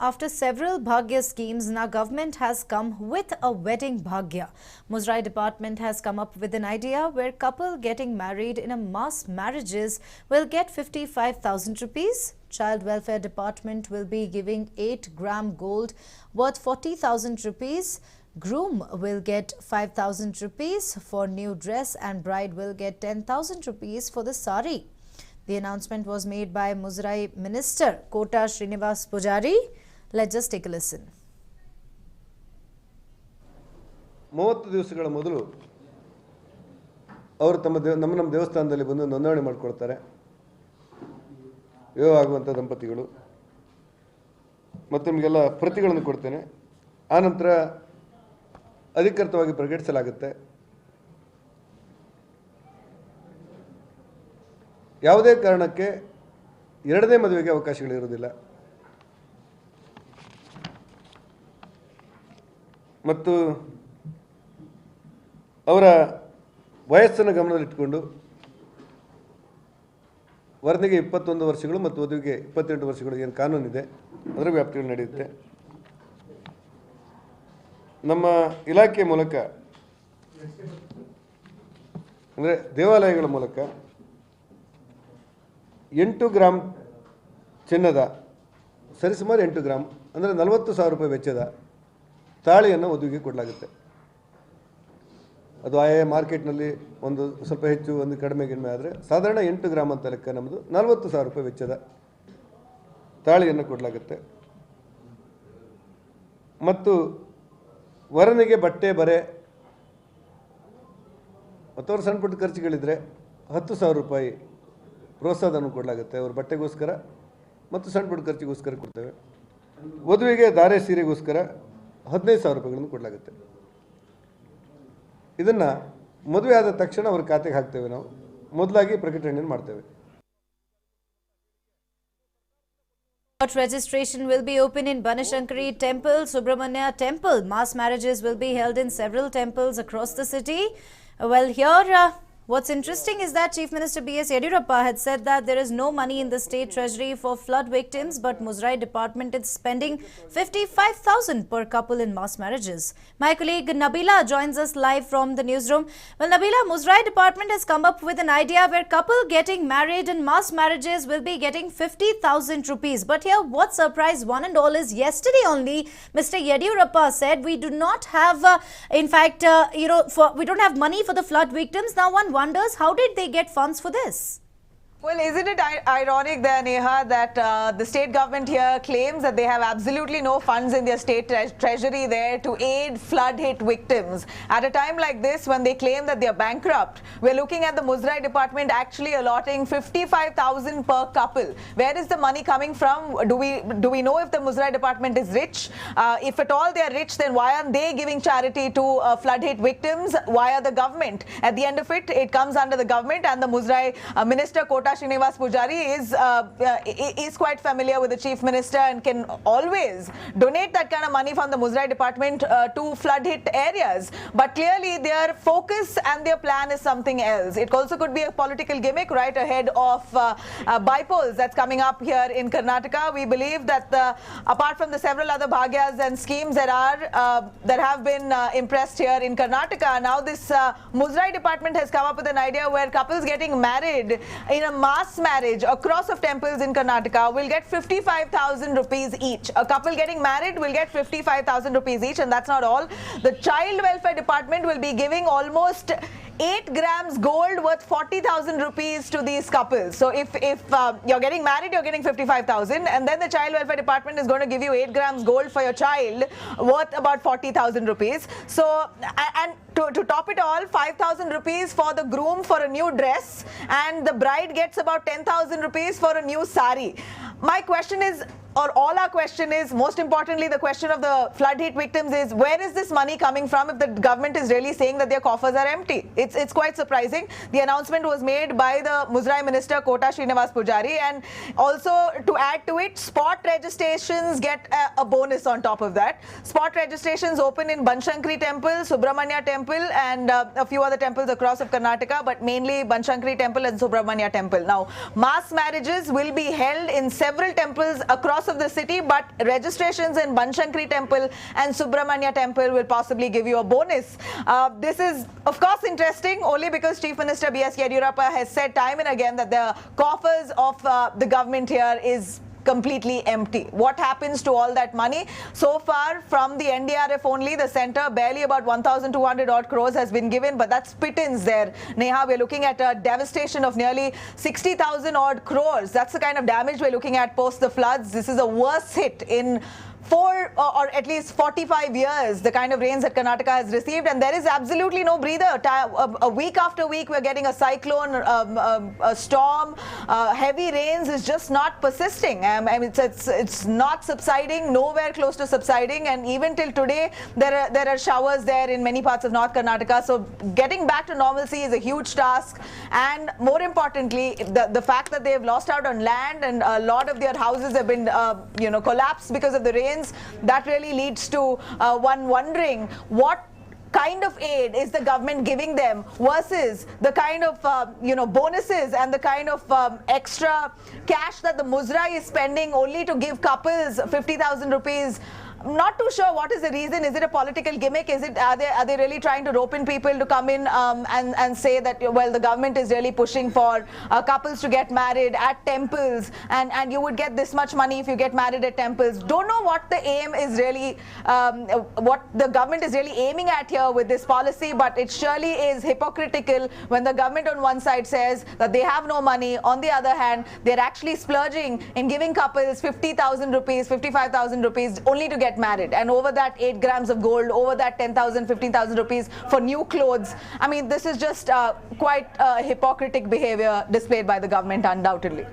After several Bhagya schemes, now government has come with a wedding Bhagya. Muzrai department has come up with an idea where couple getting married in a mass marriages will get 55,000 rupees. Child Welfare Department will be giving 8-gram gold worth 40,000 rupees. Groom will get 5,000 rupees for new dress and bride will get 10,000 rupees for the sari. The announcement was made by Muzrai Minister Kota Srinivas Pujari. Let's just take a listen. 30 ದಿವಸಗಳ ಮೊದಲು ಅವರು ನಮ್ಮ ದೇವಸ್ಥಾನದಲ್ಲಿ ಬಂದು ನೋಂದಣಿ ಮಾಡಿಕೊಳ್ತಾರೆ. ವಿವಾಹ ಆಗುವಂತ ದಂಪತಿಗಳು ಮತ್ತು ನಿಮಗೆಲ್ಲ ಪ್ರತಿಗಳನ್ನು ಕೊಡ್ತೇನೆ. ಆನಂತರ ಅಧಿಕೃತವಾಗಿ ಪ್ರಕಟಿಸಲಾಗುತ್ತೆ. ಯಾವುದೇ ಕಾರಣಕ್ಕೆ ಎರಡನೇ ಮದುವೆಗೆ ಅವಕಾಶಗಳಿರುವುದಿಲ್ಲ. ಮತ್ತು ಅವರ ವಯಸ್ಸನ್ನು ಗಮನದಲ್ಲಿಟ್ಟುಕೊಂಡು ವರನಿಗೆ 21 ವರ್ಷಗಳು ಮತ್ತು ವಧುವಿಗೆ 28 ವರ್ಷಗಳು ಏನು ಕಾನೂನಿದೆ ಅದರ ವ್ಯಾಪ್ತಿಯಲ್ಲಿ ನಡೆಯುತ್ತೆ. ನಮ್ಮ ಇಲಾಖೆ ಮೂಲಕ ಅಂದರೆ ದೇವಾಲಯಗಳ ಮೂಲಕ 8 ಗ್ರಾಮ್ ಚಿನ್ನದ ಸರಿಸುಮಾರು 8 ಗ್ರಾಮ್ ಅಂದರೆ 40,000 ರೂಪಾಯಿ ವೆಚ್ಚದ ತಾಳಿಯನ್ನು ವಧುವಿಗೆ ಕೊಡಲಾಗುತ್ತೆ. ಅದು ಆಯಾ ಮಾರ್ಕೆಟ್ನಲ್ಲಿ ಒಂದು ಸ್ವಲ್ಪ ಹೆಚ್ಚು ಒಂದು ಕಡಿಮೆ ಆದರೆ ಸಾಧಾರಣ 8 ಗ್ರಾಮ್ ಅಂತ ಲೆಕ್ಕ ನಮ್ಮದು 40,000 ರೂಪಾಯಿ ವೆಚ್ಚದ ತಾಳಿಯನ್ನು ಕೊಡಲಾಗುತ್ತೆ. ಮತ್ತು ವರನಿಗೆ ಬಟ್ಟೆ ಬರೆ ಮತ್ತು ಅವ್ರ ಸಣ್ಣ ಪುಟ್ಟ ಖರ್ಚುಗಳಿದ್ರೆ 10,000 ರೂಪಾಯಿ ಪ್ರೋತ್ಸಾಹವನ್ನು ಕೊಡಲಾಗುತ್ತೆ. ಅವ್ರ ಬಟ್ಟೆಗೋಸ್ಕರ ಮತ್ತು ಸಣ್ಣ ಪುಟ್ಟ ಖರ್ಚಿಗೋಸ್ಕರ ಕೊಡ್ತೇವೆ. ವಧುವಿಗೆ ಧಾರೆ ಸೀರೆಗೋಸ್ಕರ 15,000 ರೂಪಾಯಿಗಳನ್ನು ಕೊಡಲಾಗುತ್ತೆ. ಇದನ್ನು ಮದುವೆ ಆದ ತಕ್ಷಣ ಅವ್ರ ಖಾತೆಗೆ ಹಾಕ್ತೇವೆ. ನಾವು ಮೊದಲಾಗಿ ಪ್ರಕಟಣೆಯನ್ನು ಮಾಡ್ತೇವೆ. Registration will be open in Banashankari Temple, Subramanya Temple. Mass marriages will be held in several temples across the city. Well, here what's interesting is that Chief Minister B.S. Yediyurappa had said that there is no money in the state treasury for flood victims, but Muzrai department is spending 55,000 per couple in mass marriages. My colleague Nabila joins us live from the newsroom. Well, Nabila, Muzrai department has come up with an idea where couple getting married in mass marriages will be getting 50,000 rupees. But here, what surprised one and all is yesterday only, Mr. Yediyurappa said we do not have, we don't have money for the flood victims. Now one wonders, how did they get funds for this? Well, isn't it ironic there, Neha, that the state government here claims that they have absolutely no funds in their state treasury there to aid flood-hit victims. At a time like this, when they claim that they are bankrupt, we're looking at the Muzrai department actually allotting 55,000 per couple. Where is the money coming from? Do we know if the Muzrai department is rich? If at all they are rich, then why aren't they giving charity to flood-hit victims via the government? At the end of it, it comes under the government, and the Muzrai Minister Kota Srinivas Pujari is quite familiar with the Chief Minister and can always donate that kind of money from the Muzrai department to flood-hit areas. But clearly their focus and their plan is something else. It also could be a political gimmick right ahead of bypolls that's coming up here in Karnataka. We believe that apart from the several other bhagyas and schemes that have been impressed here in Karnataka, now this Muzrai department has come up with an idea where couples getting married in a mass marriage across of temples in Karnataka will get 55,000 rupees each. A couple getting married will get 55,000 rupees each, and that's not all. The Child Welfare Department will be giving almost 8 grams gold worth 40,000 rupees to these couples. So if you're getting married, you're getting 55,000, and then the Child Welfare Department is going to give you 8 grams gold for your child worth about 40,000 rupees. So, and to top it all, 5,000 rupees for the groom for a new dress, and the bride gets about 10,000 rupees for a new sari. My question is, or all our question is, most importantly, the question of the flood hit victims is, where is this money coming from if the government is really saying that their coffers are empty? It's quite surprising. The announcement was made by the Muzrai Minister Kota Srinivas Pujari, and also to add to it, spot registrations get a bonus on top of that. Spot registrations open in Banashankari Temple, Subramanya Temple, and a few other temples across of Karnataka, but mainly Banashankari Temple and Subramanya Temple. Now, mass marriages will be held in several several temples across of the city, but registrations in Banshankari temple and Subramanya temple will possibly give you a bonus. This is of course interesting only because Chief Minister B.S. Yediyurappa has said time and again that the coffers of the government here is completely empty. What happens to all that money? So far from the NDRF only, the centre, barely about 1,200 odd crores has been given, but that's pittance there. Neha, we're looking at a devastation of nearly 60,000 odd crores. That's the kind of damage we're looking at post the floods. This is a worst hit in 4 or at least 45 years, the kind of rains that Karnataka has received, and there is absolutely no breather. A week after week, we're getting a cyclone, a storm, heavy rains is just not persisting. I mean, it's not subsiding, nowhere close to subsiding, and even till today, there are showers there in many parts of North Karnataka. So getting back to normalcy is a huge task, and more importantly, the fact that they have lost out on land and a lot of their houses have been, collapsed because of the rains. That really leads to one wondering what kind of aid is the government giving them versus the kind of bonuses and the kind of extra cash that the Muzrai is spending only to give couples 50,000 rupees. Not too sure what is the reason. Is it a political gimmick? Are they really trying to rope in people to come in and say that, well, the government is really pushing for couples to get married at temples, and you would get this much money if you get married at temples. Don't know what the aim is really, what the government is really aiming at here with this policy, but it surely is hypocritical when the government on one side says that they have no money. On the other hand, they're actually splurging in giving couples 50,000 rupees, 55,000 rupees only to get married, and over that 8 grams of gold, over that 10,000, 15,000 rupees for new clothes. I mean, this is just quite hypocritic behavior displayed by the government, undoubtedly.